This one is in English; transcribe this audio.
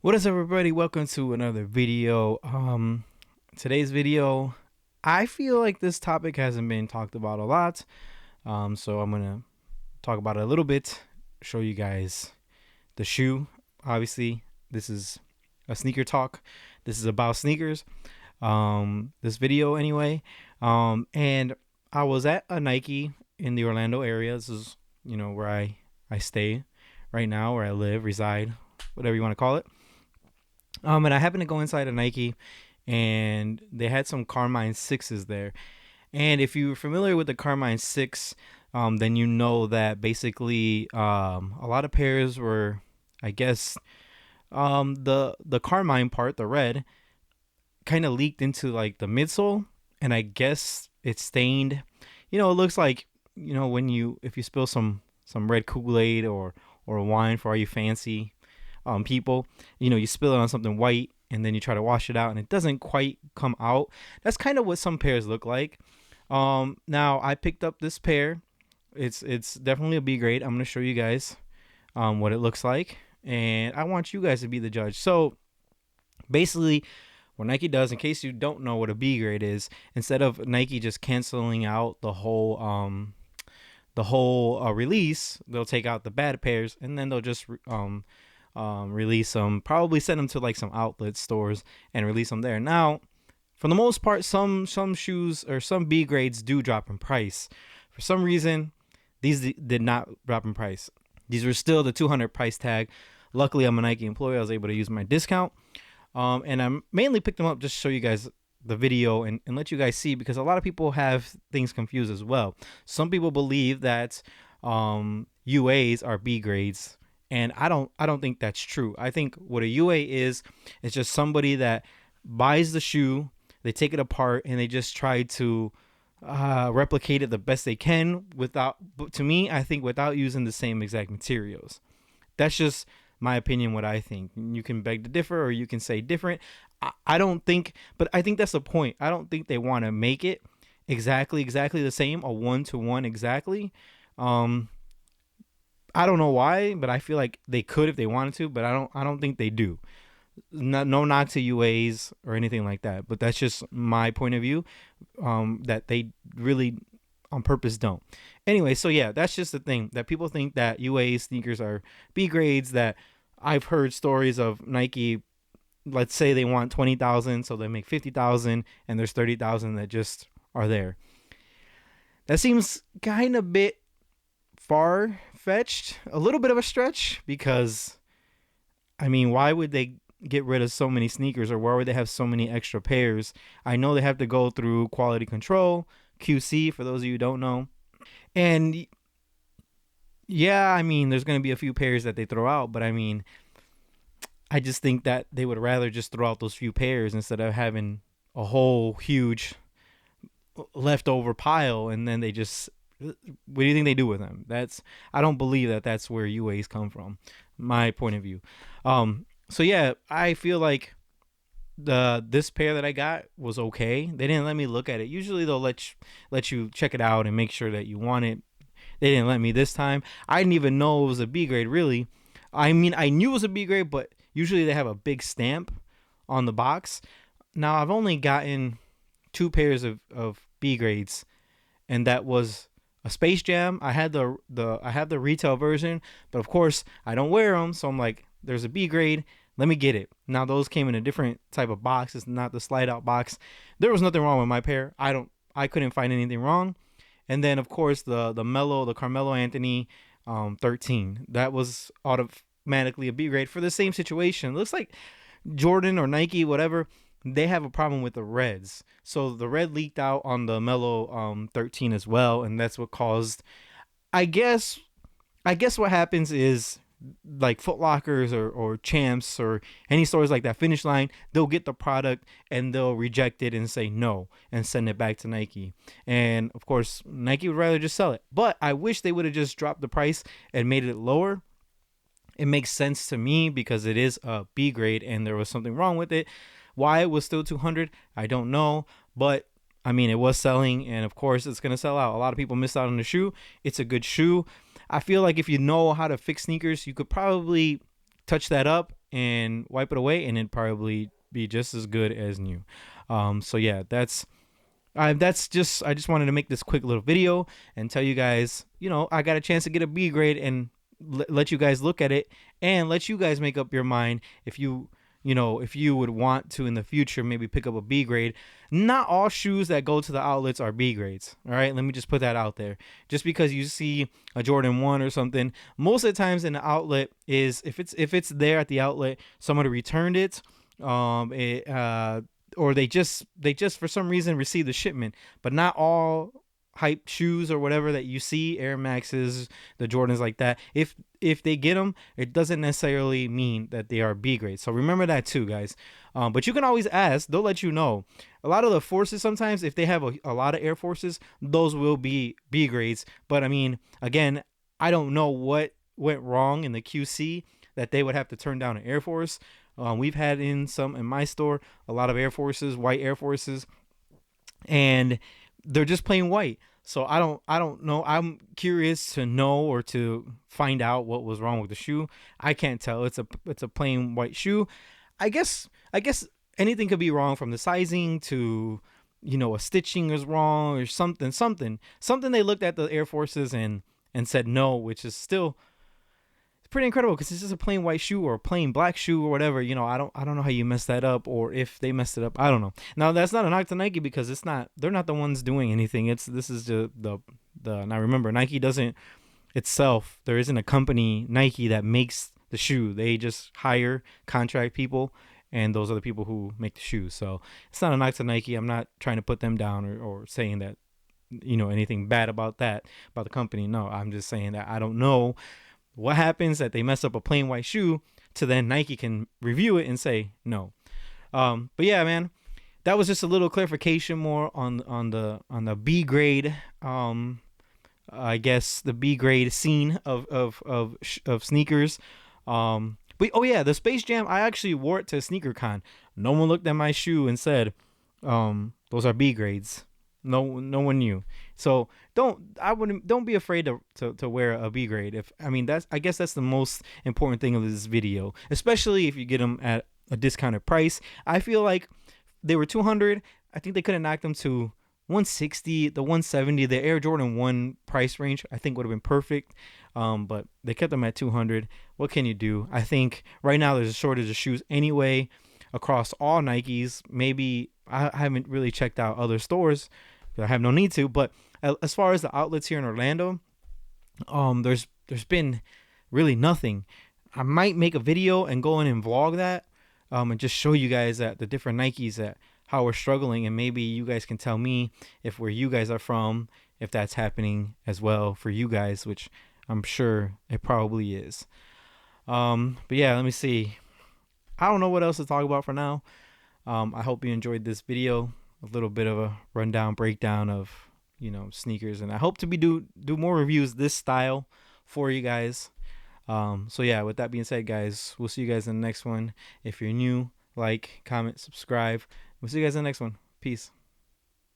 What is up, everybody? Welcome to another video. Today's video, I feel like this topic hasn't been talked about a lot. So I'm gonna talk about it a little bit, show you guys the shoe. Obviously, this is a sneaker talk. This is about sneakers. This video anyway. And I was at a Nike in the Orlando area. This is, where I stay right now, where I live, reside, whatever you want to call it. And I happened to go inside a Nike, and they had some Carmine sixes there. And if you're familiar with the Carmine six, then you know that basically a lot of pairs were, I guess, the Carmine part, the red, kind of leaked into like the midsole, and I guess it stained. It looks like when if you spill some red Kool-Aid or wine for all you fancy people, you spill it on something white and then you try to wash it out and it doesn't quite come out. That's kind of what some pairs look like. Now I picked up this pair. It's definitely a B grade. I'm going to show you guys what it looks like, and I want you guys to be the judge. So basically what Nike does, in case you don't know what a B grade is, instead of Nike just canceling out the whole release, they'll take out the bad pairs and then they'll just release them, probably send them to like some outlet stores and release them there. Now, for the most part, some shoes or some B grades do drop in price. For some reason, these did not drop in price. These were still the $200 price tag. Luckily, I'm a Nike employee. I was able to use my discount. And I mainly picked them up just to show you guys the video and let you guys see, because a lot of people have things confused as well. Some people believe that UAs are B grades, and I don't think that's true. I think what a UA is just somebody that buys the shoe, they take it apart, and they just try to replicate it the best they can but to me, I think without using the same exact materials. That's just my opinion, what I think. You can beg to differ or you can say different. I don't think, but I think that's the point. I don't think they want to make it exactly the same, a one-to-one exactly. I don't know why, but I feel like they could if they wanted to, but I don't think they do. No knock to UAs or anything like that, but that's just my point of view. That they really on purpose don't. Anyway, so yeah, that's just the thing, that people think that UA sneakers are B grades. That I've heard stories of Nike, let's say they want 20,000, so they make 50,000, and there's 30,000 that just are there. That seems kind of bit far fetched, a little bit of a stretch, because I mean, why would they get rid of so many sneakers, or why would they have so many extra pairs? I know they have to go through quality control, QC, for those of you who don't know. And yeah, I mean, there's going to be a few pairs that they throw out, but I mean, I just think that they would rather just throw out those few pairs instead of having a whole huge leftover pile, and then they just, what do you think they do with them? I don't believe that that's where UAs come from, my point of view. So yeah, I feel like this pair that I got was okay. They didn't let me look at it. Usually they'll let you check it out and make sure that you want it. They didn't let me this time. I didn't even know it was a B grade, really. I mean, I knew it was a B grade, but usually they have a big stamp on the box. Now, I've only gotten two pairs of B grades, and that was a Space Jam. I had the retail version, but of course I don't wear them, so I'm like, there's a B grade, let me get it. Now those came in a different type of box. It's not the slide out box. There was nothing wrong with my pair. I couldn't find anything wrong. And then of course the Carmelo Anthony 13. That was automatically a B grade for the same situation. It looks like Jordan or Nike, whatever, they have a problem with the reds. So the red leaked out on the Melo 13 as well, and that's what caused, I guess what happens is, like Foot Lockers or Champs or any stores like that, Finish Line, they'll get the product and they'll reject it and say no and send it back to Nike. And of course, Nike would rather just sell it. But I wish they would have just dropped the price and made it lower. It makes sense to me because it is a B grade and there was something wrong with it. Why it was still 200, I don't know. But I mean, it was selling, and of course it's going to sell out. A lot of people missed out on the shoe. It's a good shoe. I feel like if you know how to fix sneakers, you could probably touch that up and wipe it away, and it'd probably be just as good as new. So yeah, that's just, I just wanted to make this quick little video and tell you guys, I got a chance to get a B grade and let you guys look at it and let you guys make up your mind if if you would want to in the future maybe pick up a B grade. Not all shoes that go to the outlets are B grades. All right, let me just put that out there. Just because you see a Jordan 1 or something, most of the times in the outlet is, if it's there at the outlet, somebody returned it, or they just for some reason received the shipment. But not all hype shoes or whatever that you see, Air Maxes, the Jordans like that, if they get them, it doesn't necessarily mean that they are B grades. So remember that too, guys. But you can always ask, they'll let you know. A lot of the Forces, sometimes if they have a lot of Air Forces, those will be B grades. But I mean, again, I don't know what went wrong in the QC that they would have to turn down an Air Force. We've had in my store a lot of Air Forces, white Air Forces, and they're just plain white. So I don't know. I'm curious to know or to find out what was wrong with the shoe. I can't tell. It's a plain white shoe. I guess anything could be wrong, from the sizing to a stitching is wrong or something. They looked at the Air Forces and said no, which is still pretty incredible because it's just a plain white shoe or a plain black shoe or whatever. I don't know how you mess that up, or if they messed it up. I don't know. Now that's not a knock to Nike, because they're not the ones doing anything. This is the now remember, Nike doesn't itself, there isn't a company, Nike, that makes the shoe. They just hire contract people, and those are the people who make the shoes. So it's not a knock to Nike. I'm not trying to put them down or saying that anything bad about the company. No, I'm just saying that I don't know what happens that they mess up a plain white shoe to then Nike can review it and say no. But yeah, man, that was just a little clarification more on the B grade. I guess the B grade scene of sneakers. But oh yeah, the Space Jam, I actually wore it to SneakerCon. No one looked at my shoe and said, those are B grades. No one knew. So don't be afraid to wear a B grade. I guess that's the most important thing of this video, especially if you get them at a discounted price. I feel like they were $200. I think they could have knocked them to $160, the $170, the Air Jordan 1 price range, I think would have been perfect. But they kept them at $200. What can you do? I think right now there's a shortage of shoes anyway across all Nikes. Maybe I haven't really checked out other stores, I have no need to. But as far as the outlets here in Orlando, there's been really nothing. I might make a video and go in and vlog that, and just show you guys that the different Nikes, that how we're struggling, and maybe you guys can tell me if where you guys are from, if that's happening as well for you guys, which I'm sure it probably is. But yeah, let me see. I don't know what else to talk about for now. I hope you enjoyed this video, a little bit of a rundown, breakdown of sneakers, and I hope to do more reviews this style for you guys. So yeah, with that being said, guys, we'll see you guys in the next one. If you're new, like, comment, subscribe. We'll see you guys in the next one. Peace.